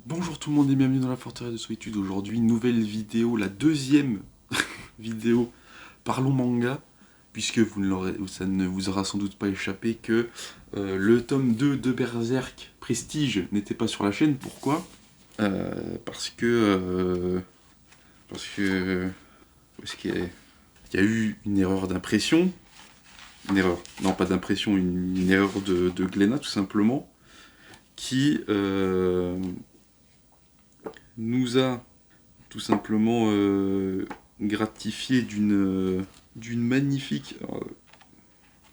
Bonjour tout le monde et bienvenue dans la forteresse de solitude. Aujourd'hui, nouvelle vidéo, la deuxième vidéo Parlons manga, puisque ça ne vous aura sans doute pas échappé que le tome 2 de Berserk Prestige n'était pas sur la chaîne. Pourquoi Euh, Parce que... parce que... Parce qu'il y a eu une erreur d'impression. Une erreur. Non, pas d'impression, une erreur de Glénat, tout simplement, qui nous a tout simplement gratifié d'une magnifique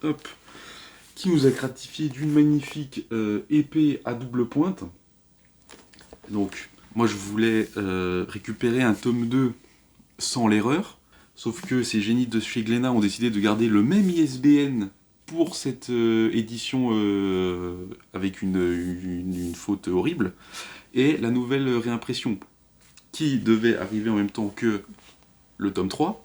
hop, qui nous a gratifié d'une magnifique épée à double pointe. Donc moi je voulais récupérer un tome 2 sans l'erreur, sauf que ces génies de chez Glénat ont décidé de garder le même ISBN pour cette édition avec une faute horrible, et la nouvelle réimpression qui devait arriver en même temps que le tome 3,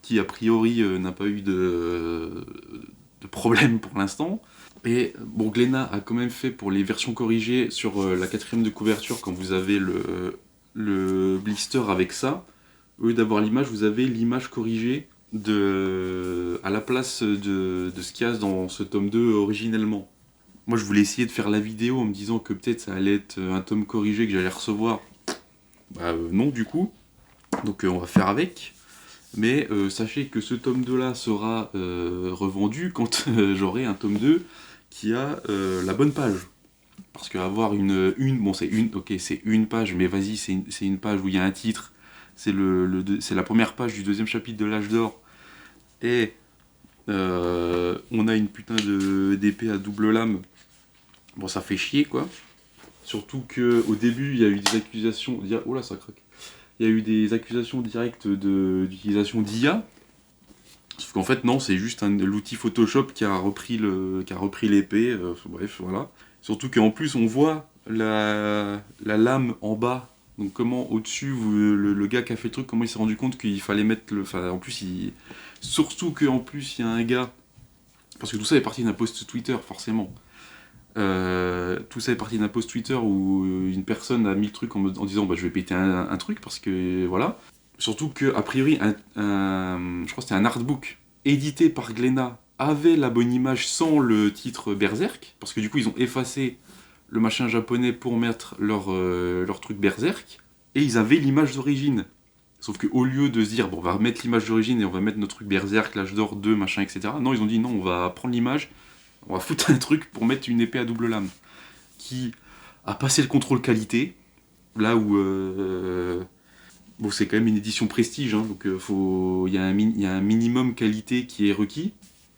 qui a priori n'a pas eu de problème pour l'instant. Et bon, Glénat a quand même fait pour les versions corrigées sur la quatrième de couverture, quand vous avez le blister avec ça, au lieu d'avoir l'image, vous avez l'image corrigée à la place de ce qu'il y a dans ce tome 2 originellement. Moi je voulais essayer de faire la vidéo en me disant que peut-être ça allait être un tome corrigé que j'allais recevoir. Bah non du coup. Donc on va faire avec. Mais sachez que ce tome 2 là sera revendu quand j'aurai un tome 2 qui a la bonne page. Parce qu'avoir bon c'est une page, mais vas-y, c'est une page où il y a un titre, c'est la première page du deuxième chapitre de l'âge d'or, et on a une putain d'épée à double lame, bon ça fait chier quoi. Surtout qu'au début il y a eu des accusations, oh là ça craque, il y a eu des accusations directes d'utilisation d'IA. Sauf qu'en fait, non, c'est juste l'outil Photoshop qui a repris l'épée. Bref, voilà. Surtout qu'en plus, on voit la lame en bas. Donc, comment au-dessus, le gars qui a fait le truc, comment il s'est rendu compte qu'il fallait mettre le. Enfin, en plus, surtout qu'en plus, il y a un gars. Parce que tout ça est parti d'un post Twitter, forcément. Tout ça est parti d'un post Twitter où une personne a mis le truc en disant bah, je vais péter un truc parce que voilà. Surtout que, a priori, je crois que c'était un artbook édité par Glénat avait la bonne image sans le titre Berserk, parce que du coup ils ont effacé le machin japonais pour mettre leur truc Berserk, et ils avaient l'image d'origine. Sauf qu'au lieu de se dire, bon, on va mettre l'image d'origine et on va mettre notre truc Berserk, l'âge d'or 2, machin, etc. Non, ils ont dit, non, on va prendre l'image, on va foutre un truc pour mettre une épée à double lame, qui a passé le contrôle qualité, là où... bon, c'est quand même une édition prestige, hein, donc il y a un minimum qualité qui est requis.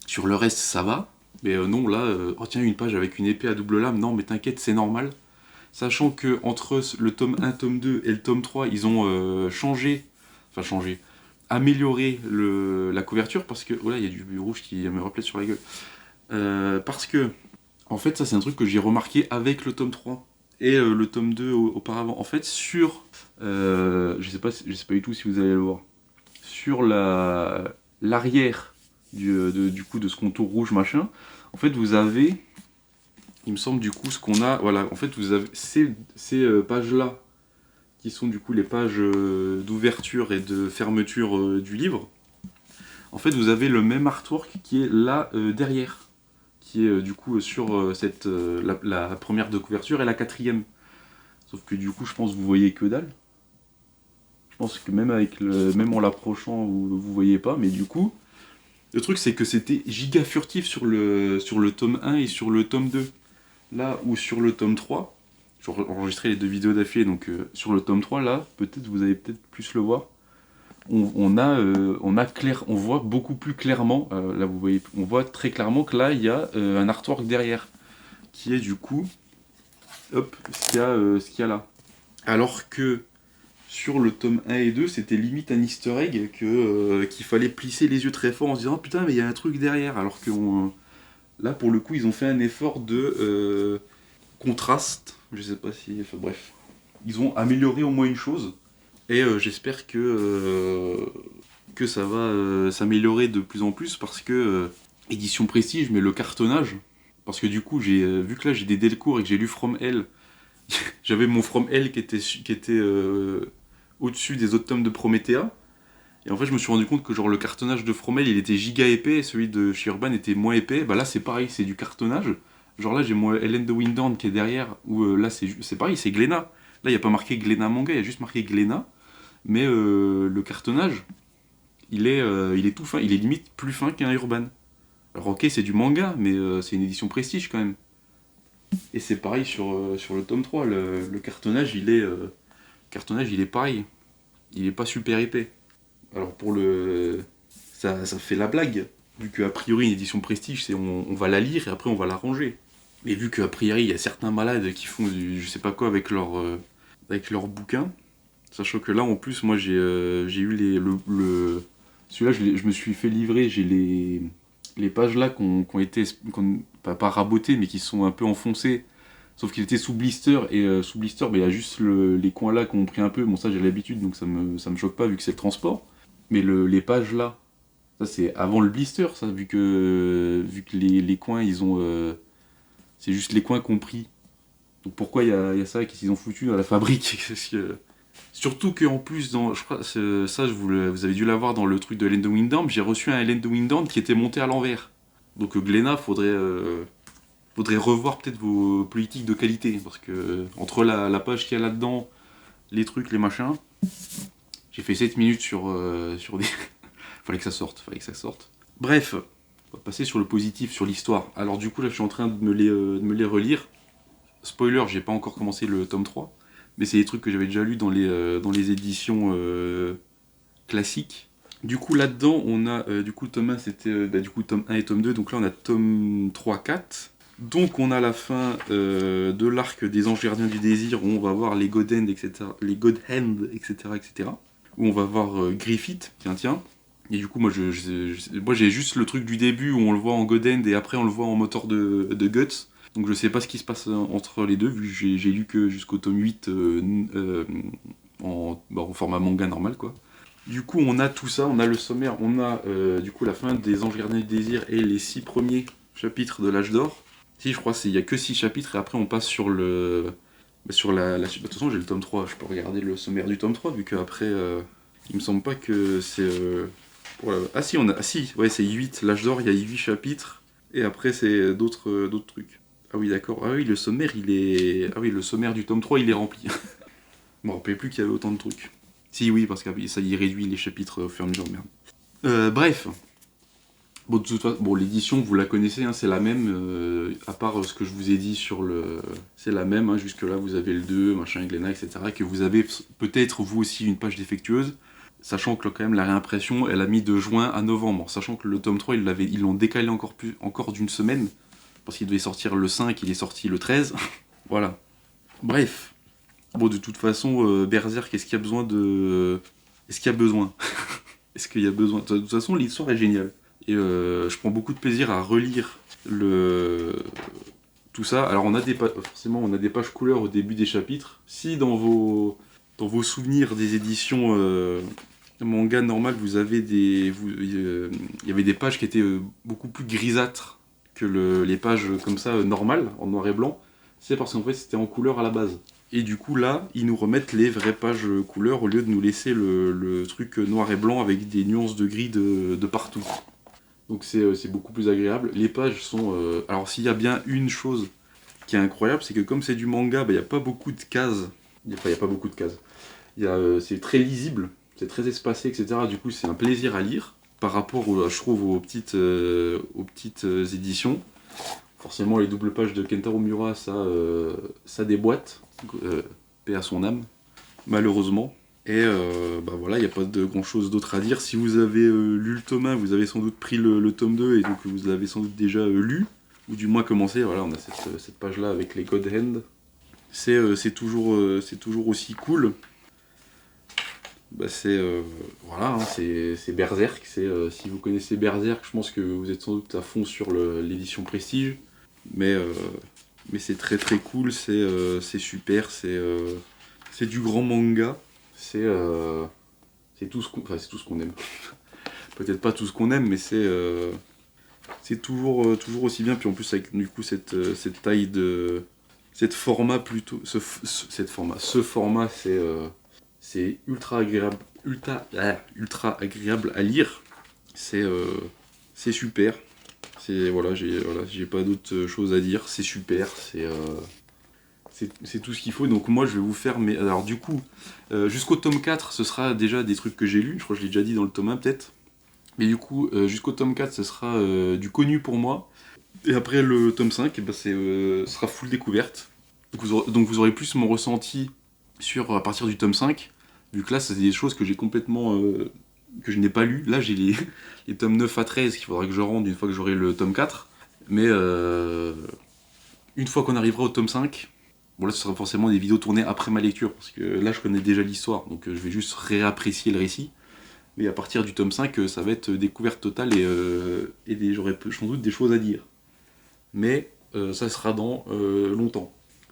Sur le reste, ça va. Mais non, là, oh tiens, une page avec une épée à double lame, non, mais t'inquiète, c'est normal. Sachant que entre le tome 1, tome 2 et le tome 3, ils ont amélioré la couverture, parce que, oh là, il y a du rouge qui me reflète sur la gueule. Parce que, en fait, ça c'est un truc que j'ai remarqué avec le tome 3 et le tome 2 auparavant. En fait, je sais pas du tout si vous allez le voir, sur l'arrière du coup de ce contour rouge machin, en fait vous avez, il me semble du coup ce qu'on a, voilà, en fait vous avez ces pages là qui sont du coup les pages d'ouverture et de fermeture du livre. En fait vous avez le même artwork qui est là derrière, qui est du coup sur la première de couverture et la quatrième. Sauf que du coup je pense que vous voyez que dalle. Je pense que même en l'approchant, vous voyez pas, mais du coup, le truc c'est que c'était giga furtif sur le tome 1 et sur le tome 2. Là où sur le tome 3, j'ai enregistré les deux vidéos d'affilée, donc sur le tome 3, là, peut-être vous allez peut-être plus le voir. On voit beaucoup plus clairement, là vous voyez, on voit très clairement que là il y a un artwork derrière, qui est du coup, hop, ce qu'il y a là. Alors que sur le tome 1 et 2, c'était limite un easter egg qu'il fallait plisser les yeux très fort en se disant oh, putain, mais il y a un truc derrière. Alors que là, pour le coup, ils ont fait un effort de contraste. Je sais pas si. Enfin, bref. Ils ont amélioré au moins une chose. Et j'espère que ça va s'améliorer de plus en plus parce que édition prestige, mais le cartonnage. Parce que du coup, vu que là j'ai des Delcourt et que j'ai lu From Hell, J'avais mon From Hell qui était au-dessus des autres tomes de Promethea. Et en fait, je me suis rendu compte que genre le cartonnage de From Hell, il était giga épais, et celui de chez Urban était moins épais. Bah là, c'est pareil, c'est du cartonnage. Genre là, j'ai mon Helen de Windhorn qui est derrière, où là, c'est pareil, c'est Glénat. Là, il n'y a pas marqué Glénat manga, il y a juste marqué Glénat. Mais le cartonnage, il est tout fin, il est limite plus fin qu'un Urban. Alors ok, c'est du manga, mais c'est une édition prestige quand même. Et c'est pareil sur le tome 3, le cartonnage, il est pareil. Il est pas super épais. Alors pour le... Ça fait la blague, vu qu'a priori une édition prestige, c'est on va la lire et après on va la ranger. Mais vu qu'a priori il y a certains malades qui font du je sais pas quoi avec leur bouquin, sachant que là en plus moi j'ai eu celui-là je me suis fait livrer, j'ai les pages là qui ont été pas rabotées mais qui sont un peu enfoncées. Sauf qu'il était sous blister, et sous blister, bah, il y a juste les coins là qui ont pris un peu. Bon, ça j'ai l'habitude, donc ça me choque pas vu que c'est le transport. Mais les pages là, ça c'est avant le blister, ça, vu que les coins, ils ont. C'est juste les coins compris. Donc pourquoi il y a ça, qu'est-ce qu'ils ont foutu à la fabrique? Surtout qu'en plus, je crois, ça vous avez dû l'avoir dans le truc de Helen de Windhorn, j'ai reçu un Helen de Windhorn qui était monté à l'envers. Donc Glénat, faudrait revoir peut-être vos politiques de qualité, parce que entre la page qu'il y a là-dedans, les trucs, les machins, j'ai fait 7 minutes sur des... fallait que ça sorte. Bref, on va passer sur le positif, sur l'histoire. Alors du coup là je suis en train de me les relire. Spoiler, j'ai pas encore commencé le tome 3, mais c'est des trucs que j'avais déjà lus dans les éditions classiques. Du coup là-dedans on a, du coup le tome 1 c'était du coup tome 1 et tome 2, donc là on a tome 3, 4. Donc on a la fin de l'arc des Anges Gardiens du Désir où on va voir les God Hand, etc. Les God Hand, etc. etc. Où on va voir Griffith, tiens. Et du coup moi moi j'ai juste le truc du début où on le voit en God Hand et après on le voit en moteur de Guts. Donc je sais pas ce qui se passe entre les deux vu que j'ai lu que jusqu'au tome 8 en format manga normal quoi. Du coup on a tout ça, on a le sommaire, on a du coup la fin des Anges Gardiens du Désir et les 6 premiers chapitres de l'âge d'or. Si, je crois qu'il y a que 6 chapitres et après on passe sur le. Sur la suite. De toute façon, j'ai le tome 3, je peux regarder le sommaire du tome 3, vu qu'après, il me semble pas que c'est. Ah si, ah si, ouais, c'est 8. L'âge d'or, il y a 8 chapitres, et après, c'est d'autres trucs. Ah oui, d'accord. Ah oui, le sommaire, il est. Ah oui, le sommaire du tome 3, il est rempli. Je me rappelais plus qu'il y avait autant de trucs. Si, oui, parce que ça y réduit les chapitres au fur et à mesure, merde. Bref. Bon, de toute façon, bon, l'édition, vous la connaissez, hein, c'est la même, à part ce que je vous ai dit sur le... C'est la même, hein, jusque-là, vous avez le 2, machin, Glénat, etc., que vous avez peut-être, vous aussi, une page défectueuse, sachant que, quand même, la réimpression, elle a mis de juin à novembre, sachant que le tome 3, ils l'ont décalé encore d'une semaine, parce qu'il devait sortir le 5, il est sorti le 13, voilà. Bref. Bon, de toute façon, Berserk, est-ce qu'il y a besoin de... Est-ce qu'il y a besoin Est-ce qu'il y a besoin De toute façon, l'histoire est géniale. Et je prends beaucoup de plaisir à relire tout ça. Alors forcément on a des pages couleurs au début des chapitres. Si dans vos souvenirs des éditions manga normales, vous avez il y avait des pages qui étaient beaucoup plus grisâtres que les pages comme ça normales, en noir et blanc, c'est parce qu'en fait c'était en couleur à la base. Et du coup là, ils nous remettent les vraies pages couleurs au lieu de nous laisser le truc noir et blanc avec des nuances de gris de partout. Donc c'est beaucoup plus agréable. Les pages sont... Alors s'il y a bien une chose qui est incroyable, c'est que comme c'est du manga, il n'y a pas beaucoup de cases. Il n'y a pas beaucoup de cases. C'est très lisible, c'est très espacé, etc. Du coup c'est un plaisir à lire par rapport, je trouve, aux petites éditions. Forcément les doubles pages de Kentaro Miura, ça déboîte. Paix à son âme, malheureusement. Et voilà, il n'y a pas de grand chose d'autre à dire. Si vous avez lu le tome 1, vous avez sans doute pris le tome 2 et donc vous l'avez sans doute déjà lu, ou du moins commencé. Voilà, on a cette page-là avec les God Hand. C'est toujours aussi cool. Voilà, hein, c'est Berserk. Si vous connaissez Berserk, je pense que vous êtes sans doute à fond sur l'édition Prestige. Mais c'est très très cool, c'est super, c'est du grand manga. C'est tout ce qu'on aime. Peut-être pas tout ce qu'on aime, mais c'est toujours aussi bien. Puis en plus avec du coup cette taille de Cette format plutôt, ce format, c'est ultra agréable, ultra agréable à lire. C'est super. Voilà, j'ai pas d'autre chose à dire. C'est super. C'est tout ce qu'il faut. Donc moi, je vais vous faire. Mais alors du coup, jusqu'au tome 4, ce sera déjà des trucs que j'ai lus. Je crois que je l'ai déjà dit dans le tome 1 peut-être. Mais du coup, jusqu'au tome 4, ce sera du connu pour moi. Et après le tome 5, ce sera full découverte. Donc vous aurez plus mon ressenti à partir du tome 5, vu que là, c'est des choses que j'ai complètement... que je n'ai pas lu. Là, j'ai les tomes 9 à 13 qu'il faudra que je rende une fois que j'aurai le tome 4. Mais une fois qu'on arrivera au tome 5, bon là, ce sera forcément des vidéos tournées après ma lecture, parce que là, je connais déjà l'histoire, donc je vais juste réapprécier le récit. Mais à partir du tome 5, ça va être découverte totale et j'aurai sans doute des choses à dire. Mais ça sera dans longtemps.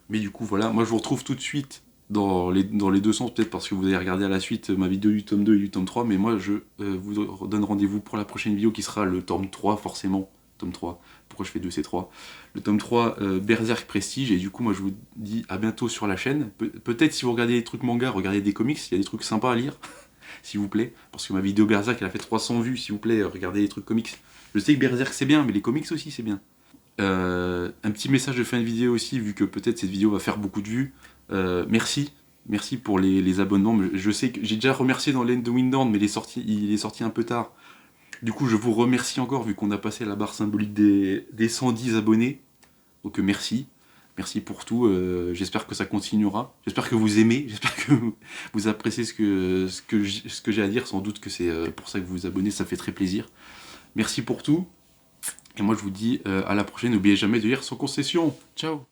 Mais du coup, voilà, moi je vous retrouve tout de suite dans les deux sens, peut-être parce que vous allez regarder à la suite ma vidéo du tome 2 et du tome 3, mais moi je vous donne rendez-vous pour la prochaine vidéo qui sera le tome 3, forcément. Tome 3, pourquoi je fais 2 c'est 3. Le tome 3, Berserk Prestige, et du coup, moi je vous dis à bientôt sur la chaîne. Peut-être si vous regardez des trucs manga, regardez des comics, il y a des trucs sympas à lire, s'il vous plaît, parce que ma vidéo Berserk elle a fait 300 vues, s'il vous plaît, regardez des trucs comics. Je sais que Berserk c'est bien, mais les comics aussi c'est bien. Un petit message de fin de vidéo aussi, vu que peut-être cette vidéo va faire beaucoup de vues. Merci pour les abonnements. Je sais que j'ai déjà remercié dans l'End de Windhorn, mais il est sorti un peu tard. Du coup, je vous remercie encore, vu qu'on a passé la barre symbolique des 110 abonnés. Donc merci. Merci pour tout. J'espère que ça continuera. J'espère que vous aimez. J'espère que vous appréciez ce que j'ai à dire. Sans doute que c'est pour ça que vous vous abonnez. Ça fait très plaisir. Merci pour tout. Et moi, je vous dis à la prochaine. N'oubliez jamais de lire sans concession. Ciao!